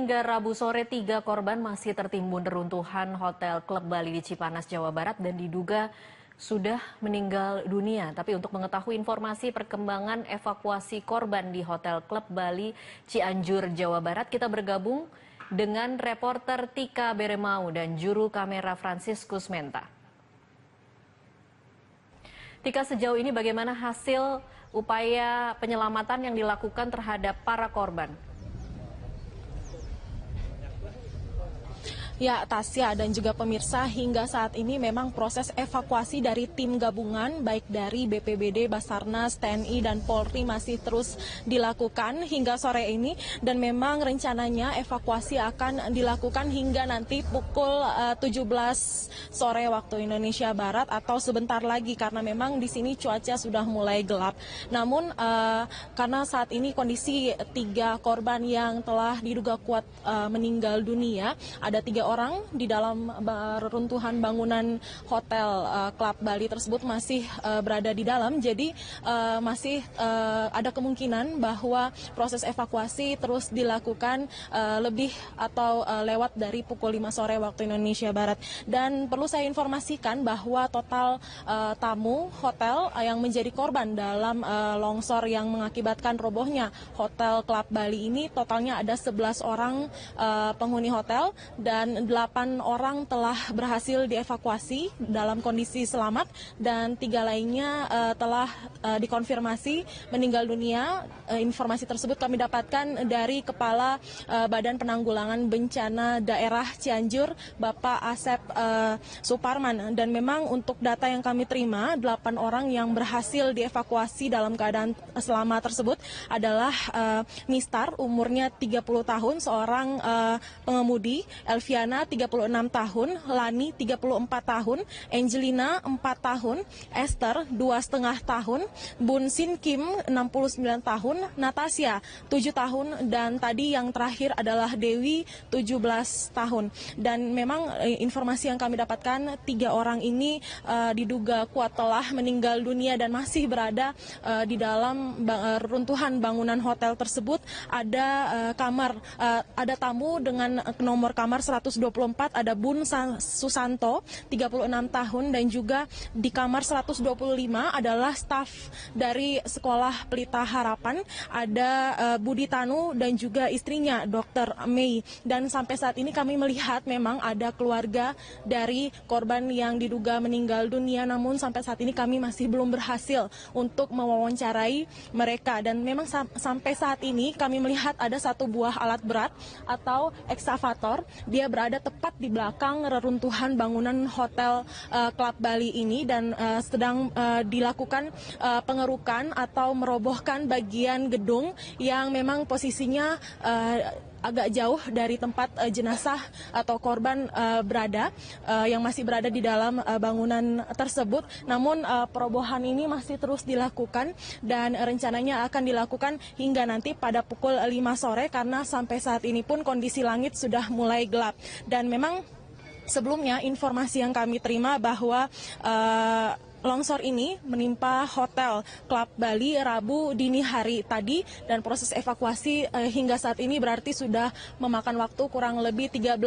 hingga Rabu sore, 3 korban masih tertimbun reruntuhan Hotel Klub Bali di Cipanas, Jawa Barat dan diduga sudah meninggal dunia. Tapi untuk mengetahui informasi perkembangan evakuasi korban di Hotel Klub Bali Cianjur, Jawa Barat, kita bergabung dengan reporter Tika Beremau dan juru kamera Franciscus Menta. Tika, sejauh ini bagaimana hasil upaya penyelamatan yang dilakukan terhadap para korban? Ya, Tasya dan juga pemirsa, hingga saat ini memang proses evakuasi dari tim gabungan baik dari BPBD, Basarnas, TNI dan Polri masih terus dilakukan hingga sore ini, dan memang rencananya evakuasi akan dilakukan hingga nanti pukul 17 sore waktu Indonesia Barat atau sebentar lagi karena memang di sini cuaca sudah mulai gelap. Namun karena saat ini kondisi 3 korban yang telah diduga kuat meninggal dunia, ada 3 orang di dalam reruntuhan bangunan Hotel Klub Bali tersebut masih berada di dalam. Jadi masih ada kemungkinan bahwa proses evakuasi terus dilakukan lebih atau lewat dari pukul 5 sore waktu Indonesia Barat. Dan perlu saya informasikan bahwa total tamu hotel yang menjadi korban dalam longsor yang mengakibatkan robohnya Hotel Klub Bali ini totalnya ada 11 orang penghuni hotel, dan 8 orang telah berhasil dievakuasi dalam kondisi selamat dan 3 lainnya telah dikonfirmasi meninggal dunia. Informasi tersebut kami dapatkan dari Kepala Badan Penanggulangan Bencana Daerah Cianjur, Bapak Asep Suparman. Dan memang untuk data yang kami terima, 8 orang yang berhasil dievakuasi dalam keadaan selamat tersebut adalah Mistar, umurnya 30 tahun, seorang pengemudi, Elviana 36 tahun, Lani 34 tahun, Angelina 4 tahun, Esther 2,5 tahun, Bunsin Kim 69 tahun, Natasha 7 tahun, dan tadi yang terakhir adalah Dewi 17 tahun. Dan memang informasi yang kami dapatkan, 3 orang ini diduga kuat telah meninggal dunia dan masih berada di dalam runtuhan bangunan hotel tersebut. Ada ada tamu dengan nomor kamar 124, ada Bun Susanto 36 tahun, dan juga di kamar 125 adalah staf dari Sekolah Pelita Harapan, ada Budi Tanu dan juga istrinya Dr. Mei. Dan sampai saat ini kami melihat memang ada keluarga dari korban yang diduga meninggal dunia, namun sampai saat ini kami masih belum berhasil untuk mewawancarai mereka. Dan memang sampai saat ini kami melihat ada 1 buah alat berat atau ekskavator, dia berada tepat di belakang reruntuhan bangunan Hotel Klub Bali ini, dan sedang dilakukan pengerukan atau merobohkan bagian gedung yang memang posisinya agak jauh dari tempat jenazah atau korban berada, yang masih berada di dalam bangunan tersebut. Namun perobohan ini masih terus dilakukan dan rencananya akan dilakukan hingga nanti pada pukul 5 sore karena sampai saat ini pun kondisi langit sudah mulai gelap. Dan memang sebelumnya informasi yang kami terima bahwa longsor ini menimpa Hotel Klub Bali Rabu dini hari tadi, dan proses evakuasi hingga saat ini berarti sudah memakan waktu kurang lebih 13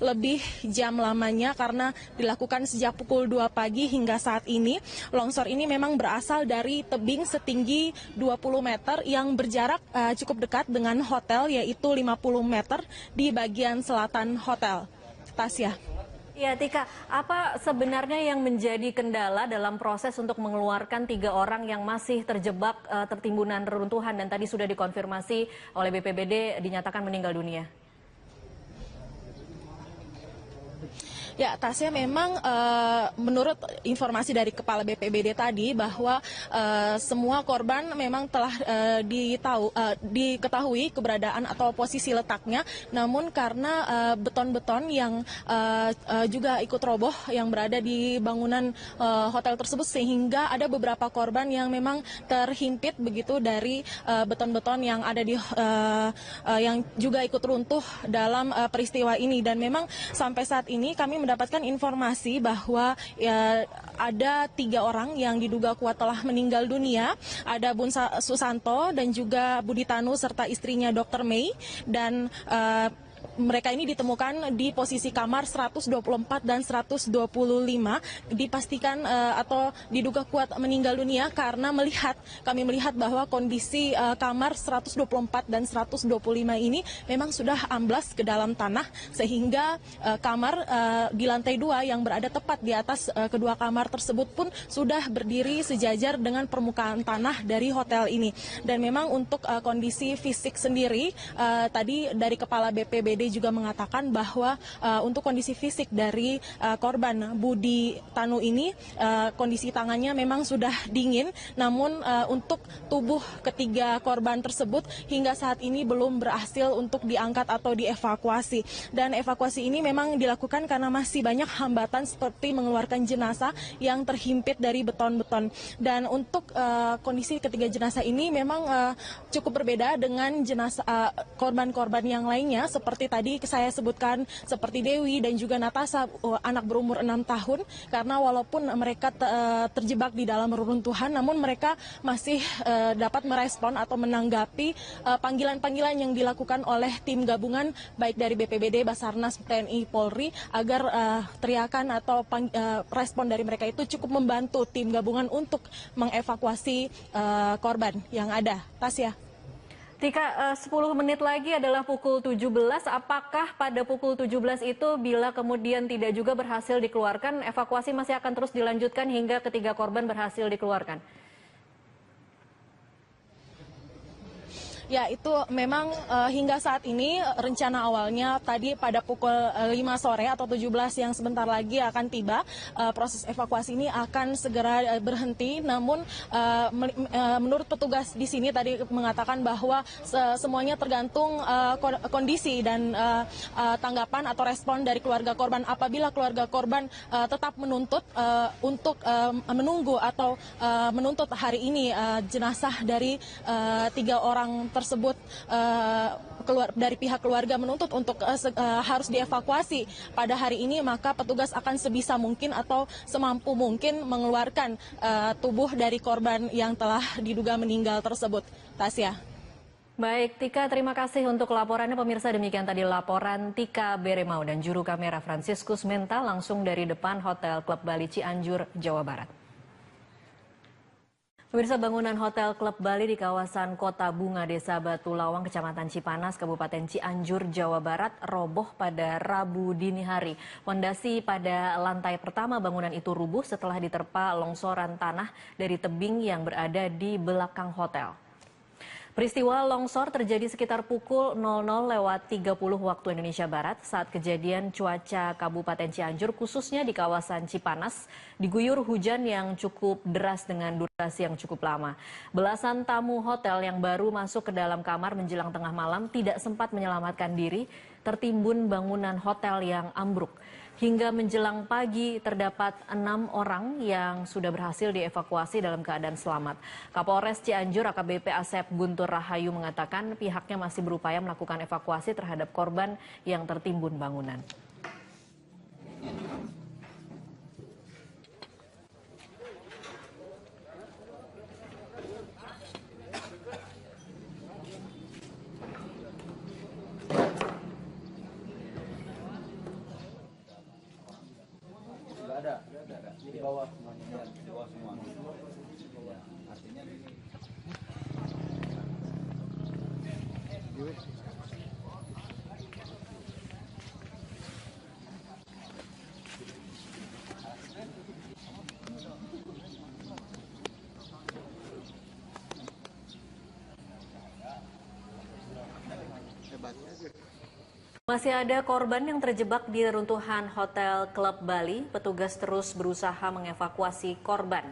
lebih jam lamanya karena dilakukan sejak pukul 2 pagi hingga saat ini. Longsor ini memang berasal dari tebing setinggi 20 meter yang berjarak cukup dekat dengan hotel, yaitu 50 meter di bagian selatan hotel. Tasya. Ya, Tika, apa sebenarnya yang menjadi kendala dalam proses untuk mengeluarkan 3 orang yang masih terjebak tertimbunan reruntuhan dan tadi sudah dikonfirmasi oleh BPBD dinyatakan meninggal dunia? Ya, Tasya, memang menurut informasi dari Kepala BPBD tadi bahwa semua korban memang telah diketahui keberadaan atau posisi letaknya, namun karena beton-beton yang juga ikut roboh yang berada di bangunan hotel tersebut, sehingga ada beberapa korban yang memang terhimpit begitu dari beton-beton yang ada di yang juga ikut runtuh dalam peristiwa ini. Dan memang sampai saat ini kami mendapatkan informasi bahwa ada 3 orang yang diduga kuat telah meninggal dunia. Ada Bun Susanto dan juga Budi Tanu serta istrinya Dr. Mei. Dan mereka ini ditemukan di posisi kamar 124 dan 125, dipastikan atau diduga kuat meninggal dunia karena kami melihat bahwa kondisi kamar 124 dan 125 ini memang sudah amblas ke dalam tanah, sehingga kamar di lantai 2 yang berada tepat di atas kedua kamar tersebut pun sudah berdiri sejajar dengan permukaan tanah dari hotel ini. Dan memang untuk kondisi fisik sendiri, tadi dari Kepala BPBD juga mengatakan bahwa untuk kondisi fisik dari korban Budi Tanu ini, kondisi tangannya memang sudah dingin, namun untuk tubuh ketiga korban tersebut hingga saat ini belum berhasil untuk diangkat atau dievakuasi. Dan evakuasi ini memang dilakukan karena masih banyak hambatan seperti mengeluarkan jenazah yang terhimpit dari beton-beton. Dan untuk kondisi ketiga jenazah ini memang cukup berbeda dengan jenazah korban-korban yang lainnya, seperti tadi saya sebutkan seperti Dewi dan juga Natasha, anak berumur 6 tahun, karena walaupun mereka terjebak di dalam reruntuhan, namun mereka masih dapat merespon atau menanggapi panggilan-panggilan yang dilakukan oleh tim gabungan baik dari BPBD, Basarnas, TNI, Polri, agar teriakan atau respon dari mereka itu cukup membantu tim gabungan untuk mengevakuasi korban yang ada. Tasya. Tika, 10 menit lagi adalah pukul 17. Apakah pada pukul 17 itu bila kemudian tidak juga berhasil dikeluarkan, evakuasi masih akan terus dilanjutkan hingga ketiga korban berhasil dikeluarkan? Ya, itu memang hingga saat ini rencana awalnya tadi pada pukul 5 sore atau 17 yang sebentar lagi akan tiba, proses evakuasi ini akan segera berhenti. Namun menurut petugas di sini tadi mengatakan bahwa semuanya tergantung kondisi dan tanggapan atau respon dari keluarga korban. Apabila keluarga korban tetap menuntut untuk menunggu atau menuntut hari ini jenazah dari 3 orang tersebut, dari pihak keluarga menuntut untuk harus dievakuasi pada hari ini, maka petugas akan sebisa mungkin atau semampu mungkin mengeluarkan tubuh dari korban yang telah diduga meninggal tersebut. Tasya. Baik, Tika, terima kasih untuk laporannya. Pemirsa, demikian tadi laporan Tika Beremau dan juru kamera Franciscus Menta langsung dari depan Hotel Klub Bali Cianjur, Jawa Barat. Pemirsa, bangunan Hotel Klub Bali di kawasan Kota Bunga, Desa Batu Lawang, Kecamatan Cipanas, Kabupaten Cianjur, Jawa Barat, roboh pada Rabu dini hari. Fondasi pada lantai pertama bangunan itu rubuh setelah diterpa longsoran tanah dari tebing yang berada di belakang hotel. Peristiwa longsor terjadi sekitar pukul 00.30 waktu Indonesia Barat saat kejadian cuaca Kabupaten Cianjur khususnya di kawasan Cipanas diguyur hujan yang cukup deras dengan durasi yang cukup lama. Belasan tamu hotel yang baru masuk ke dalam kamar menjelang tengah malam tidak sempat menyelamatkan diri tertimbun bangunan hotel yang ambruk. Hingga menjelang pagi terdapat 6 orang yang sudah berhasil dievakuasi dalam keadaan selamat. Kapolres Cianjur AKBP Asep Guntur Rahayu mengatakan pihaknya masih berupaya melakukan evakuasi terhadap korban yang tertimbun bangunan. Ada di bawah semuanya, di bawah semua. Artinya ini. Masih ada korban yang terjebak di reruntuhan Hotel Klub Bali. Petugas terus berusaha mengevakuasi korban.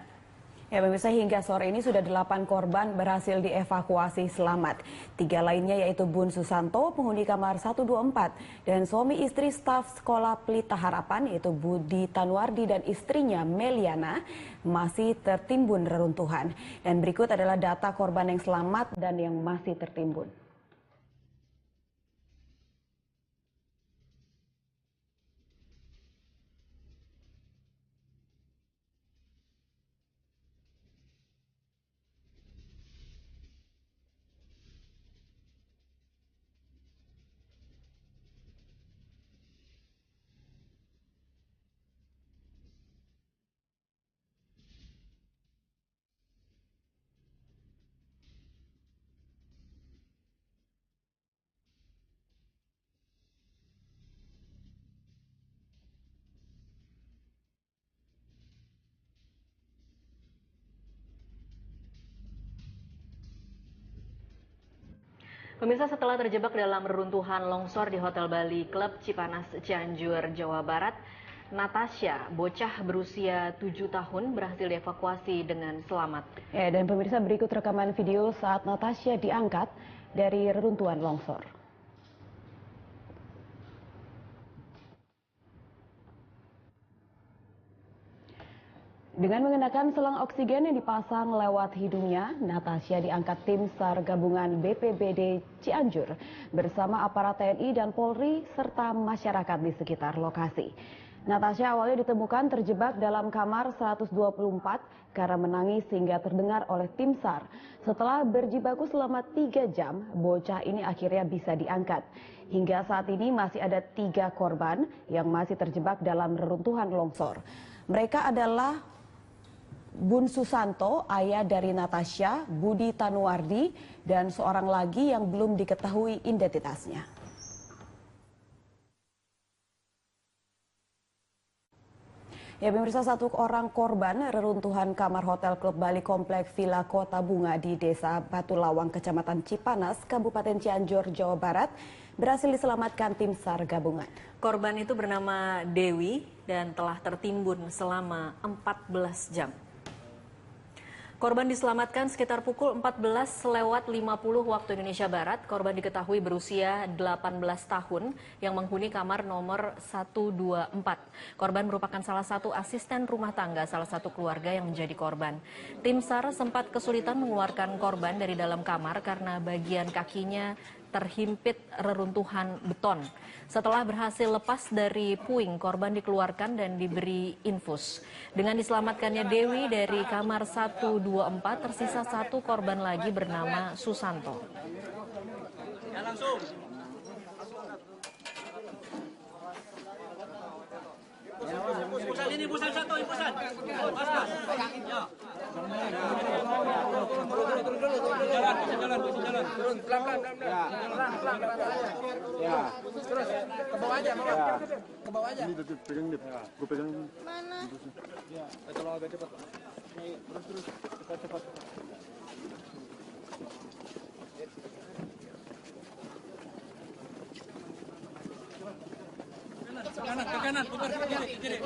Ya, pemirsa, hingga sore ini sudah 8 korban berhasil dievakuasi selamat. 3 lainnya yaitu Bun Susanto, penghuni kamar 124, dan suami istri staf sekolah Pelita Harapan yaitu Budi Tanuardi dan istrinya Meliana masih tertimbun reruntuhan. Dan berikut adalah data korban yang selamat dan yang masih tertimbun. Pemirsa, setelah terjebak dalam reruntuhan longsor di Hotel Bali Club Cipanas, Cianjur, Jawa Barat, Natasha, bocah berusia 7 tahun, berhasil dievakuasi dengan selamat. Ya, dan pemirsa, berikut rekaman video saat Natasha diangkat dari reruntuhan longsor. Dengan mengenakan selang oksigen yang dipasang lewat hidungnya, Natasha diangkat tim SAR gabungan BPBD Cianjur bersama aparat TNI dan Polri serta masyarakat di sekitar lokasi. Natasha awalnya ditemukan terjebak dalam kamar 124 karena menangis hingga terdengar oleh tim SAR. Setelah berjibaku selama 3 jam, bocah ini akhirnya bisa diangkat. Hingga saat ini masih ada 3 korban yang masih terjebak dalam reruntuhan longsor. Mereka adalah Bun Susanto, ayah dari Natasha, Budi Tanuardi, dan seorang lagi yang belum diketahui identitasnya. Ya, pemirsa, 1 orang korban reruntuhan kamar Hotel Klub Bali Komplek Villa Kota Bunga di Desa Batu Lawang, Kecamatan Cipanas, Kabupaten Cianjur, Jawa Barat, berhasil diselamatkan tim SAR gabungan. Korban itu bernama Dewi dan telah tertimbun selama 14 jam. Korban diselamatkan sekitar pukul 14.50 waktu Indonesia Barat. Korban diketahui berusia 18 tahun yang menghuni kamar nomor 124. Korban merupakan salah satu asisten rumah tangga salah satu keluarga yang menjadi korban. Tim SAR sempat kesulitan mengeluarkan korban dari dalam kamar karena bagian kakinya terhimpit reruntuhan beton. Setelah berhasil lepas dari puing, korban dikeluarkan dan diberi infus. Dengan diselamatkannya Dewi dari kamar 124, tersisa 1 korban lagi bernama Susanto. Ya, langsung. Impusan ini, impusan 1, impusan. Mas. Ya. Jalan. Turun, pelan. Ya. Ya. Terus, ke bawah aja, Ke bawah aja. Ini pegang deh. Gue pegang. Mana? Ya, tolong agak cepat. Terus, cepat. Ke kanan, putar ke kiri.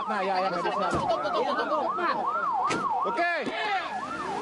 Nah, ya, medisnya. Oke.